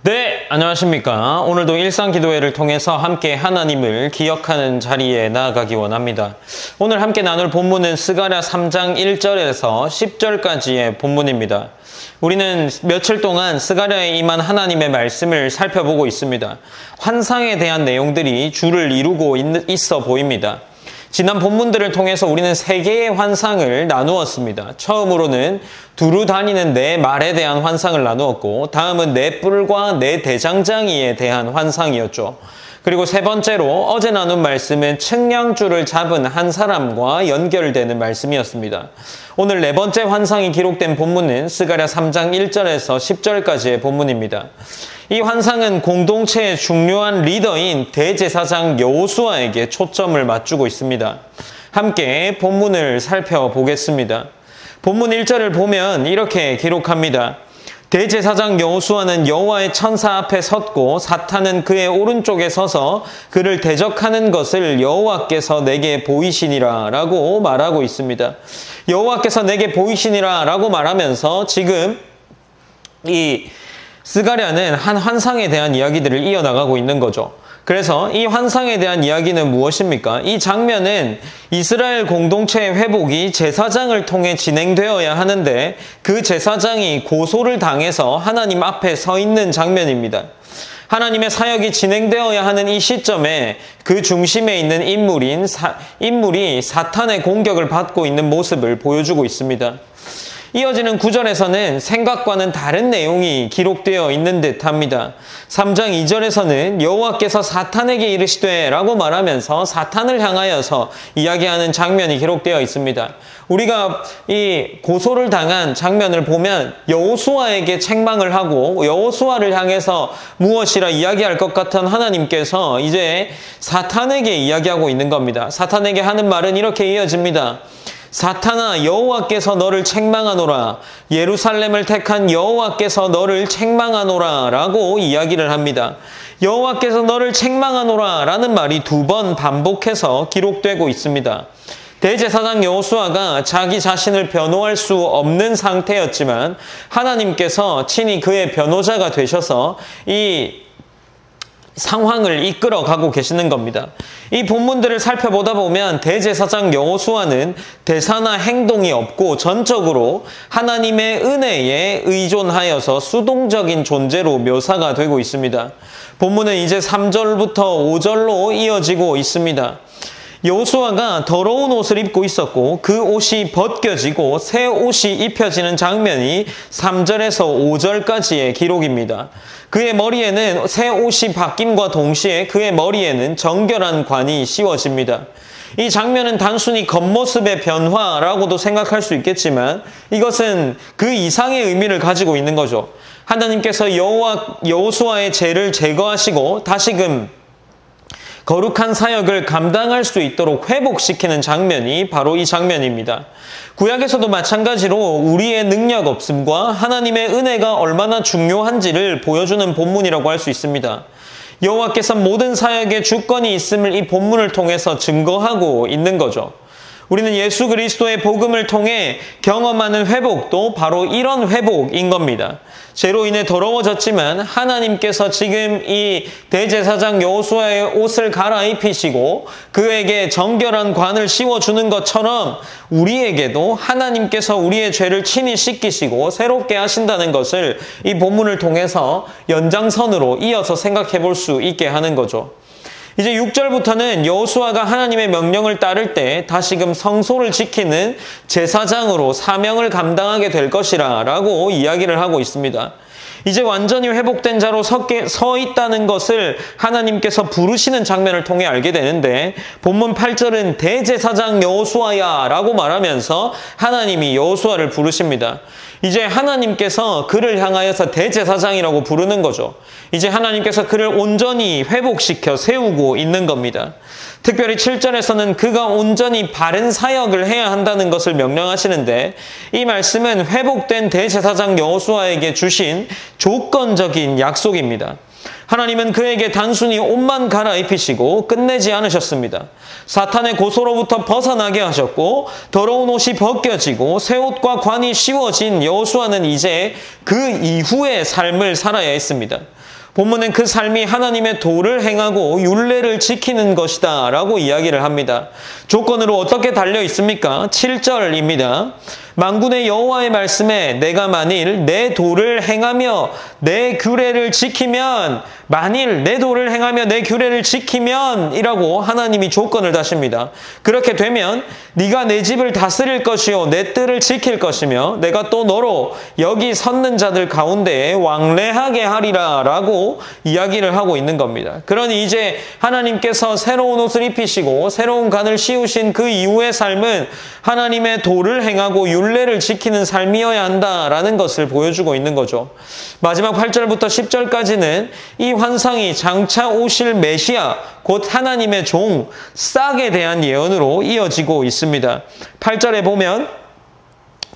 네, 안녕하십니까. 오늘도 일상기도회를 통해서 함께 하나님을 기억하는 자리에 나아가기 원합니다. 오늘 함께 나눌 본문은 스가랴 3장 1절에서 10절까지의 본문입니다. 우리는 며칠 동안 스가랴에 임한 하나님의 말씀을 살펴보고 있습니다. 환상에 대한 내용들이 주를 이루고 있어 보입니다. 지난 본문들을 통해서 우리는 세 개의 환상을 나누었습니다. 처음으로는 두루 다니는 네 말에 대한 환상을 나누었고, 다음은 네 뿔과 네 대장장이에 대한 환상이었죠. 그리고 세 번째로 어제 나눈 말씀은 측량줄을 잡은 한 사람과 연결되는 말씀이었습니다. 오늘 네 번째 환상이 기록된 본문은 스가랴 3장 1절에서 10절까지의 본문입니다. 이 환상은 공동체의 중요한 리더인 대제사장 여호수아에게 초점을 맞추고 있습니다. 함께 본문을 살펴보겠습니다. 본문 1절을 보면 이렇게 기록합니다. 대제사장 여호수아는 여호와의 천사 앞에 섰고 사탄은 그의 오른쪽에 서서 그를 대적하는 것을 여호와께서 내게 보이시니라 라고 말하고 있습니다. 여호와께서 내게 보이시니라 라고 말하면서 지금 이 스가랴는 한 환상에 대한 이야기들을 이어나가고 있는 거죠. 그래서 이 환상에 대한 이야기는 무엇입니까? 이 장면은 이스라엘 공동체의 회복이 제사장을 통해 진행되어야 하는데 그 제사장이 고소를 당해서 하나님 앞에 서 있는 장면입니다. 하나님의 사역이 진행되어야 하는 이 시점에 그 중심에 있는 인물이 사탄의 공격을 받고 있는 모습을 보여주고 있습니다. 이어지는 9절에서는 생각과는 다른 내용이 기록되어 있는 듯합니다. 3장 2절에서는 여호와께서 사탄에게 이르시되 라고 말하면서 사탄을 향하여서 이야기하는 장면이 기록되어 있습니다. 우리가 이 고소를 당한 장면을 보면 여호수아에게 책망을 하고 여호수아를 향해서 무엇이라 이야기할 것 같은 하나님께서 이제 사탄에게 이야기하고 있는 겁니다. 사탄에게 하는 말은 이렇게 이어집니다. 사탄아, 여호와께서 너를 책망하노라. 예루살렘을 택한 여호와께서 너를 책망하노라 라고 이야기를 합니다. 여호와께서 너를 책망하노라 라는 말이 두 번 반복해서 기록되고 있습니다. 대제사장 여호수아가 자기 자신을 변호할 수 없는 상태였지만 하나님께서 친히 그의 변호자가 되셔서 이 상황을 이끌어가고 계시는 겁니다. 이 본문들을 살펴보다 보면 대제사장 여호수아는 대사나 행동이 없고 전적으로 하나님의 은혜에 의존하여서 수동적인 존재로 묘사가 되고 있습니다. 본문은 이제 3절부터 5절로 이어지고 있습니다. 여호수아가 더러운 옷을 입고 있었고 그 옷이 벗겨지고 새 옷이 입혀지는 장면이 3절에서 5절까지의 기록입니다. 그의 머리에는 새 옷이 바뀜과 동시에 그의 머리에는 정결한 관이 씌워집니다. 이 장면은 단순히 겉모습의 변화라고도 생각할 수 있겠지만 이것은 그 이상의 의미를 가지고 있는 거죠. 하나님께서 여호수아의 죄를 제거하시고 다시금 거룩한 사역을 감당할 수 있도록 회복시키는 장면이 바로 이 장면입니다. 구약에서도 마찬가지로 우리의 능력 없음과 하나님의 은혜가 얼마나 중요한지를 보여주는 본문이라고 할 수 있습니다. 여호와께서 모든 사역에 주권이 있음을 이 본문을 통해서 증거하고 있는 거죠. 우리는 예수 그리스도의 복음을 통해 경험하는 회복도 바로 이런 회복인 겁니다. 죄로 인해 더러워졌지만 하나님께서 지금 이 대제사장 여호수아의 옷을 갈아입히시고 그에게 정결한 관을 씌워주는 것처럼 우리에게도 하나님께서 우리의 죄를 친히 씻기시고 새롭게 하신다는 것을 이 본문을 통해서 연장선으로 이어서 생각해 볼 수 있게 하는 거죠. 이제 6절부터는 여호수아가 하나님의 명령을 따를 때 다시금 성소를 지키는 제사장으로 사명을 감당하게 될 것이라 라고 이야기를 하고 있습니다. 이제 완전히 회복된 자로 서 있다는 것을 하나님께서 부르시는 장면을 통해 알게 되는데 본문 8절은 대제사장 여호수아야 라고 말하면서 하나님이 여호수아를 부르십니다. 이제 하나님께서 그를 향하여서 대제사장이라고 부르는 거죠. 이제 하나님께서 그를 온전히 회복시켜 세우고 있는 겁니다. 특별히 7절에서는 그가 온전히 바른 사역을 해야 한다는 것을 명령하시는데 이 말씀은 회복된 대제사장 여호수아에게 주신 조건적인 약속입니다. 하나님은 그에게 단순히 옷만 갈아입히시고 끝내지 않으셨습니다. 사탄의 고소로부터 벗어나게 하셨고 더러운 옷이 벗겨지고 새 옷과 관이 씌워진 여호수아는 이제 그 이후의 삶을 살아야 했습니다. 본문은 그 삶이 하나님의 도를 행하고 율례를 지키는 것이다 라고 이야기를 합니다. 조건으로 어떻게 달려 있습니까? 7절입니다. 만군의 여호와의 말씀에 내가 만일 내 도를 행하며 내 규례를 지키면, 만일 내 도를 행하며 내 규례를 지키면 이라고 하나님이 조건을 다십니다. 그렇게 되면 네가 내 집을 다스릴 것이요 내 뜰을 지킬 것이며 내가 또 너로 여기 섰는 자들 가운데에 왕래하게 하리라 라고 이야기를 하고 있는 겁니다. 그러니 이제 하나님께서 새로운 옷을 입히시고 새로운 간을 씌우신 그 이후의 삶은 하나님의 도를 행하고 율례를 지키는 삶이어야 한다라는 것을 보여주고 있는 거죠. 마지막 8절부터 10절까지는 이 환상이 장차 오실 메시아, 곧 하나님의 종 싹에 대한 예언으로 이어지고 있습니다. 8절에 보면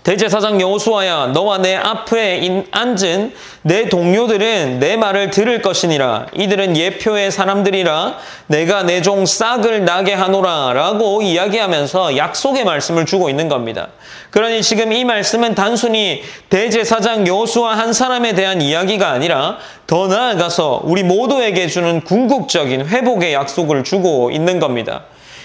대제사장 여호수아야, 너와 내 앞에 앉은 내 동료들은 내 말을 들을 것이니라. 이들은 예표의 사람들이라 내가 내 종 싹을 나게 하노라 라고 이야기하면서 약속의 말씀을 주고 있는 겁니다. 그러니 지금 이 말씀은 단순히 대제사장 여호수아 한 사람에 대한 이야기가 아니라 더 나아가서 우리 모두에게 주는 궁극적인 회복의 약속을 주고 있는 겁니다.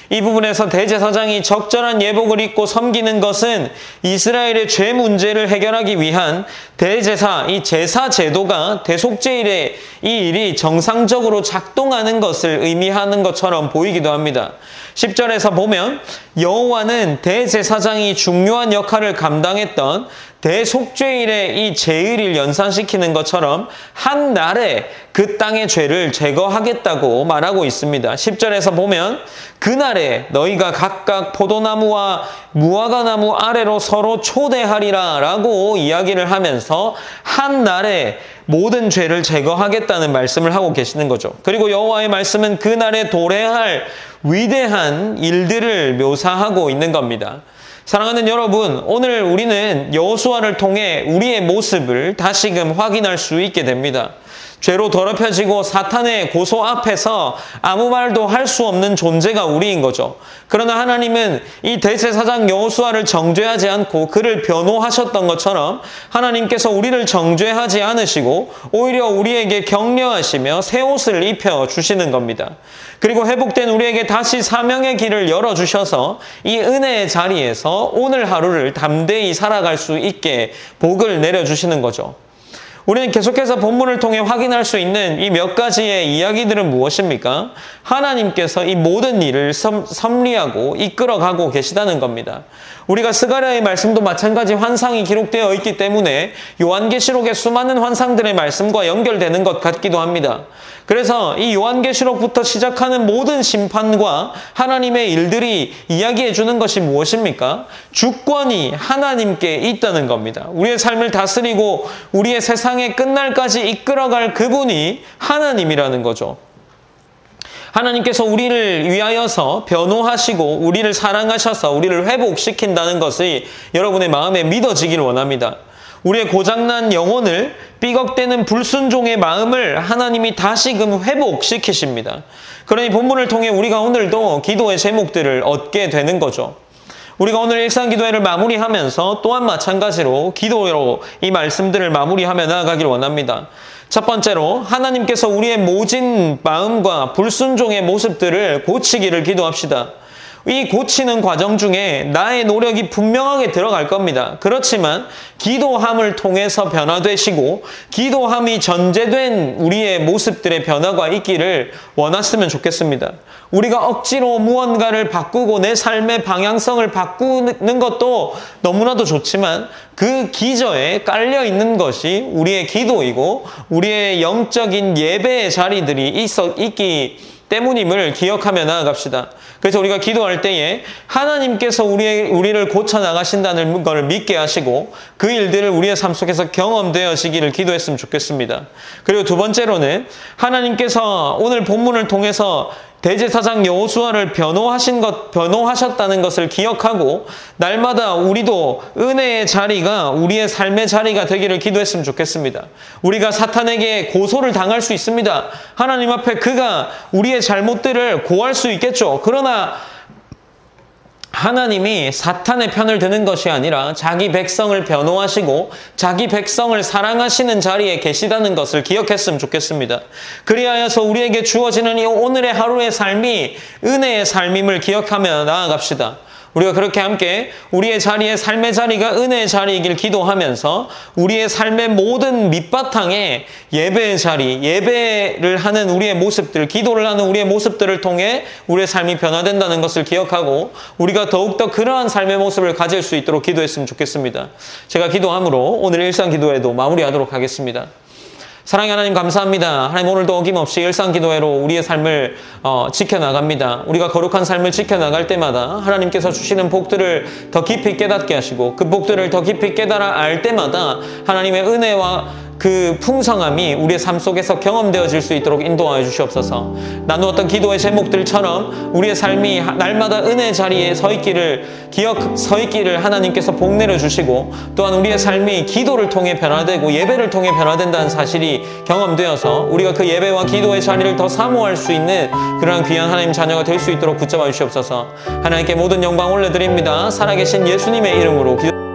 이 부분에서 대제사장이 적절한 예복을 입고 섬기는 것은 이스라엘의 죄 문제를 해결하기 위한 대제사, 이 제사 제도가 대속죄일에 이 일이 정상적으로 작동하는 것을 의미하는 것처럼 보이기도 합니다. 10절에서 보면 여호와는 대제사장이 중요한 역할을 감당했던 대속죄일의 이 제의를 연상시키는 것처럼 한 날에 그 땅의 죄를 제거하겠다고 말하고 있습니다. 10절에서 보면 그날에 너희가 각각 포도나무와 무화과나무 아래로 서로 초대하리라 라고 이야기를 하면서 한 날에 모든 죄를 제거하겠다는 말씀을 하고 계시는 거죠. 그리고 여호와의 말씀은 그날에 도래할 위대한 일들을 묘사하고 있는 겁니다. 사랑하는 여러분, 오늘 우리는 여호수아를 통해 우리의 모습을 다시금 확인할 수 있게 됩니다. 죄로 더럽혀지고 사탄의 고소 앞에서 아무 말도 할 수 없는 존재가 우리인 거죠. 그러나 하나님은 이 대제사장 여호수아를 정죄하지 않고 그를 변호하셨던 것처럼 하나님께서 우리를 정죄하지 않으시고 오히려 우리에게 격려하시며 새 옷을 입혀주시는 겁니다. 그리고 회복된 우리에게 다시 사명의 길을 열어주셔서 이 은혜의 자리에서 오늘 하루를 담대히 살아갈 수 있게 복을 내려주시는 거죠. 우리는 계속해서 본문을 통해 확인할 수 있는 이 몇 가지의 이야기들은 무엇입니까? 하나님께서 이 모든 일을 섭리하고 이끌어가고 계시다는 겁니다. 우리가 스가랴의 말씀도 마찬가지 환상이 기록되어 있기 때문에 요한계시록의 수많은 환상들의 말씀과 연결되는 것 같기도 합니다. 그래서 이 요한계시록부터 시작하는 모든 심판과 하나님의 일들이 이야기해 주는 것이 무엇입니까? 주권이 하나님께 있다는 겁니다. 우리의 삶을 다스리고 우리의 세상의 끝날까지 이끌어갈 그분이 하나님이라는 거죠. 하나님께서 우리를 위하여서 변호하시고 우리를 사랑하셔서 우리를 회복시킨다는 것이 여러분의 마음에 믿어지기를 원합니다. 우리의 고장난 영혼을, 삐걱대는 불순종의 마음을 하나님이 다시금 회복시키십니다. 그러니 본문을 통해 우리가 오늘도 기도의 제목들을 얻게 되는 거죠. 우리가 오늘 일상기도회를 마무리하면서 또한 마찬가지로 기도로 이 말씀들을 마무리하며 나아가길 원합니다. 첫 번째로 하나님께서 우리의 모진 마음과 불순종의 모습들을 고치기를 기도합시다. 이 고치는 과정 중에 나의 노력이 분명하게 들어갈 겁니다. 그렇지만 기도함을 통해서 변화되시고 기도함이 전제된 우리의 모습들의 변화가 있기를 원했으면 좋겠습니다. 우리가 억지로 무언가를 바꾸고 내 삶의 방향성을 바꾸는 것도 너무나도 좋지만 그 기저에 깔려있는 것이 우리의 기도이고 우리의 영적인 예배의 자리들이 있기 때문임을 기억하며 나아갑시다. 그래서 우리가 기도할 때에 하나님께서 우리를 고쳐나가신다는 것을 믿게 하시고 그 일들을 우리의 삶 속에서 경험되어지기를 기도했으면 좋겠습니다. 그리고 두 번째로는 하나님께서 오늘 본문을 통해서 대제사장 여호수아를 변호하셨다는 것을 기억하고 날마다 우리도 은혜의 자리가 우리의 삶의 자리가 되기를 기도했으면 좋겠습니다. 우리가 사탄에게 고소를 당할 수 있습니다. 하나님 앞에 그가 우리의 잘못들을 고할 수 있겠죠. 그러나 하나님이 사탄의 편을 드는 것이 아니라 자기 백성을 변호하시고 자기 백성을 사랑하시는 자리에 계시다는 것을 기억했으면 좋겠습니다. 그리하여서 우리에게 주어지는 이 오늘의 하루의 삶이 은혜의 삶임을 기억하며 나아갑시다. 우리가 그렇게 함께 우리의 자리에 삶의 자리가 은혜의 자리이길 기도하면서 우리의 삶의 모든 밑바탕에 예배의 자리, 예배를 하는 우리의 모습들, 기도를 하는 우리의 모습들을 통해 우리의 삶이 변화된다는 것을 기억하고 우리가 더욱더 그러한 삶의 모습을 가질 수 있도록 기도했으면 좋겠습니다. 제가 기도함으로 오늘 일상기도회도 마무리하도록 하겠습니다. 사랑의 하나님 감사합니다. 하나님 오늘도 어김없이 일상기도회로 우리의 삶을 지켜나갑니다. 우리가 거룩한 삶을 지켜나갈 때마다 하나님께서 주시는 복들을 더 깊이 깨닫게 하시고 그 복들을 더 깊이 깨달아 알 때마다 하나님의 은혜와 그 풍성함이 우리의 삶 속에서 경험되어질 수 있도록 인도하여 주시옵소서. 나누었던 기도의 제목들처럼 우리의 삶이 날마다 은혜의 자리에 서 있기를 하나님께서 복내려 주시고 또한 우리의 삶이 기도를 통해 변화되고 예배를 통해 변화된다는 사실이 경험되어서 우리가 그 예배와 기도의 자리를 더 사모할 수 있는 그러한 귀한 하나님 자녀가 될 수 있도록 붙잡아 주시옵소서. 하나님께 모든 영광 올려드립니다. 살아계신 예수님의 이름으로 기도